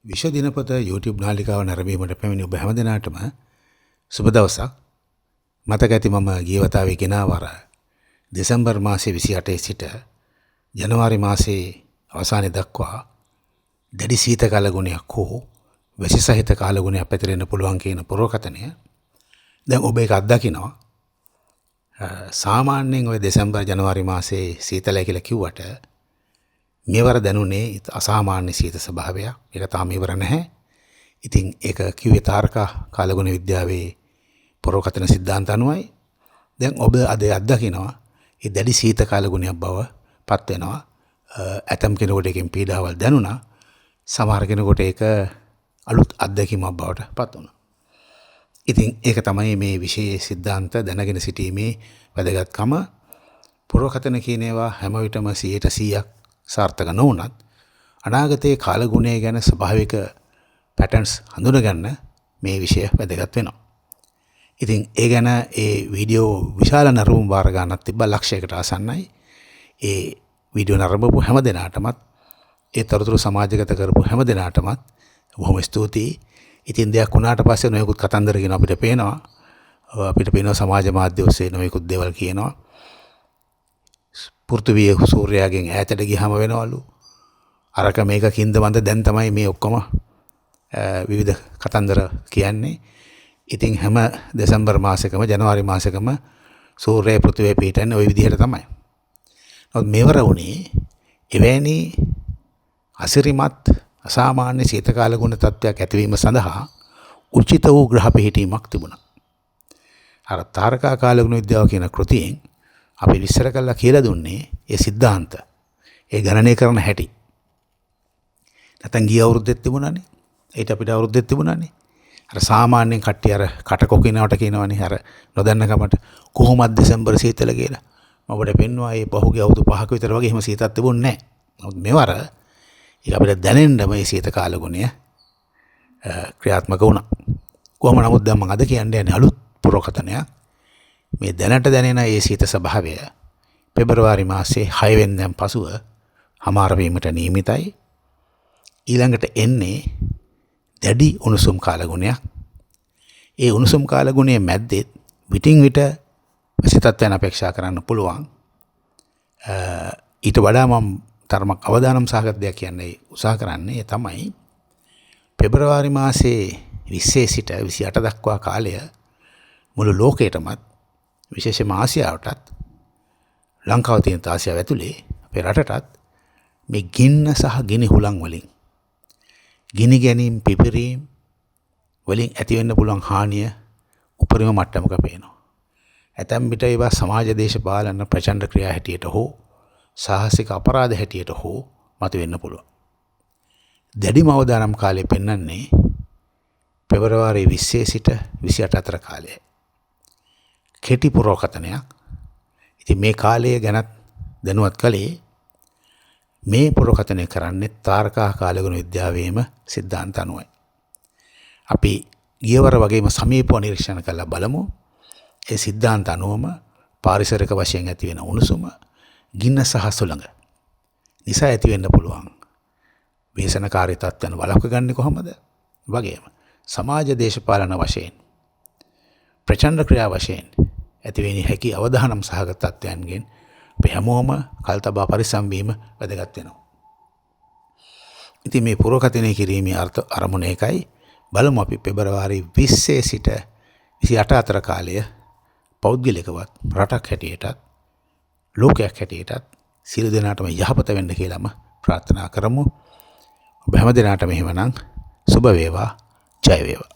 විශ්ව දිනපොත YouTube නාලිකාව නැරඹීමට පැමිණි ඔබ හැම දිනාටම සුබ දවසක්. මතක ඇති මම ගිය වතාවේ ගෙනාව දෙසැම්බර් මාසයේ 28 සිට ජනවාරි මාසයේ අවසානයේ දක්වා දැඩි සීත කාලගුණයක් හෝ වැසි සහිත කාලගුණයක් පැතිරෙන්න පුළුවන් කියන පුරවකථනය. දැන් ඔබ ඒක අත්දකිනවා. සාමාන්‍යයෙන් ඔය දෙසැම්බර් ජනවාරි මාසයේ සීතලයි කියලා කිව්වට මේවර දැනුනේ අසාමාන්‍ය සීත ස්වභාවයක්. ඒක තාම ඉවර නැහැ. ඉතින් ඒක කිව්වේ තාරකා කාලගුණ විද්‍යාවේ පුරවකථන සිද්ධාන්ත අනුවයි. දැන් ඔබ අද අත්දකිනවා මේ දැඩි සීත කාලගුණයක් බව පත් වෙනවා. ඇතම් කෙනෙකුට එකෙන් පීඩාවල් දැනුණා. සමහර කෙනෙකුට ඒක අලුත් අත්දැකීමක් බවට පත් වුණා. ඉතින් ඒක තමයි මේ විශේෂ සිද්ධාන්ත දැනගෙන සිටීමේ වැදගත්කම. පුරවකථන කියන ඒවා හැම විටම 100% සාර්ථක නොවුනත් අනාගතයේ කාලගුණය ගැන ස්වභාවික පැටර්න්ස් හඳුනගන්න මේ විෂය වැදගත් වෙනවා. ඉතින් ඒ ගැන ඒ වීඩියෝ විශාල නරඹුම් වාර ගන්නක් තිබ්බා, ලක්ෂයකට ආසන්නයි. ඒ වීඩියෝ නරඹපු හැම දෙනාටමත් ඒ තොරතුරු සමාජගත කරපු හැම දෙනාටමත් බොහොම ස්තුතියි. ඉතින් දෙයක් වුණාට පස්සේ නොයෙකුත් කතන්දර කියන අපිට පේනවා. අපිට පේනවා සමාජ මාධ්‍ය ඔස්සේ නොයෙකුත් දේවල් කියනවා. පෘථිවිය සූර්යයාගෙන් ඈතට ගියාම වෙනවලු. අරක මේක කින්ද වන්ද දැන් තමයි මේ ඔක්කොම විවිධ කතන්දර කියන්නේ. ඉතින් හැම දෙසැම්බර් මාසෙකම ජනවාරි මාසෙකම සූර්යය පෘථිවිය පිටන්නේ ওই විදිහට තමයි. නමුත් මේවර වුණේ එවැනි අසිරිමත් අසාමාන්‍ය සීත කාලගුණ තත්ත්වයක් ඇතිවීම සඳහා උචිත වූ ග්‍රහ පිහිටීමක් තිබුණා. අර තාරකා කාලගුණ විද්‍යාව කියන කෘතියෙන් අපි විස්තර කළා කියලා දුන්නේ ඒ සිද්ධාන්ත, ඒ ගණනය කරන හැටි. නැත්නම් ගිය අවුරුද්දෙත් තිබුණානේ. ඊට අපිට අවුරුද්දෙත් තිබුණානේ. අර සාමාන්‍යයෙන් කට්ටිය අර කට කොකිනවට කියනවනේ අර නොදන්න කමට කොහොමද දෙසැම්බර් සීතල කියලා. මම ඔබට පෙන්නවා මේ පහුගිය අවුරුදු 5ක විතර වගේ එහෙම සීතක් තිබුණේ නැහැ. නමුත් මෙවර ඒක අපිට දැනෙන්න මේ සීත කාලගුණය ක්‍රියාත්මක වුණා. කොහොම නමුත් දැන් මම අද කියන්නේ අලුත් පුරවකථනයක්. මේ දැනට දැනෙන ඒ සීත ස්වභාවය පෙබරවාරි මාසයේ 6 වෙනිදාන් පසුව හමාර වීමට නියමිතයි. ඊළඟට එන්නේ දැඩි උණුසුම් කාලගුණයක්. ඒ උණුසුම් කාලගුණයේ මැද්දේ විටින් විට වැසි තත්ත්වයන් අපේක්ෂා කරන්න පුළුවන්. ඊට වඩා මම තරමක් අවදානම් සහගත දෙයක් කියන්නේ උත්සාහ කරන්නේ තමයි පෙබරවාරි මාසයේ 20 සිට 28 දක්වා කාලය මුළු ලෝකයටමත් විශේෂයෙන්ම ආසියාවටත් ලංකාව තියෙන ආසියාව ඇතුලේ අපේ රටටත් මේ ගින්න සහ ගිනි හුලං වලින් ගිනි ගැනීම් පිපිරීම් වලින් ඇති වෙන්න පුළුවන් හානිය උපරිම මට්ටමක පේනවා. ඇතැම් විට ඒවා සමාජ දේශපාලන ප්‍රචණ්ඩ ක්‍රියා හැටියට හෝ සාහසික අපරාධ හැටියට හෝ මතුවෙන්න පුළුවන්. දැඩිම අවදානම් කාලය පෙන්වන්නේ පෙබරවාරි 20 සිට 28 අතර කාලයයි. කෙටි පුරවකථනයක්. ඉතින් මේ කාලය ගැනත් දැනුවත් කළේ මේ පුරවකථනය කරන්නේ තාරකා කාලගුණ විද්‍යාවේම සිද්ධාන්ත අනුවයි. අපි ගියවර වගේම සමීපව නිරීක්ෂණ කරලා බලමු. ඒ සිද්ධාන්ත අනුවම පාරිසරික වශයෙන් ඇති වෙන උණුසුම, ගින්න සහ සුළඟ නිසා ඇති වෙන්න පුළුවන් ව්‍යසනකාරී තත්ත්වයන් වළක්ව ගන්නේ කොහොමද? වගේම සමාජ දේශපාලන වශයෙන් ප්‍රචණ්ඩ ක්‍රියා වශයෙන් ඇතිවෙන හැකි අවදානම් සහගත තත්ත්වයන්ගෙන් අපි හැමෝම කල්තබා පරිස්සම් වීම වැදගත් වෙනවා. ඉතින් මේ පුරවකථනය කිරීමේ අරමුණ එකයි. බලමු අපි පෙබරවාරි 20 සිට 28 අතර කාලය පෞද්ගලිකවත් රටක් හැටියටත් ලෝකයක් හැටියටත් සියලු දෙනාටම යහපත වෙන්න කියලාම ප්‍රාර්ථනා කරමු. ඔබ හැම දෙනාටම එහෙමනම් සුබ වේවා, ජය වේවා.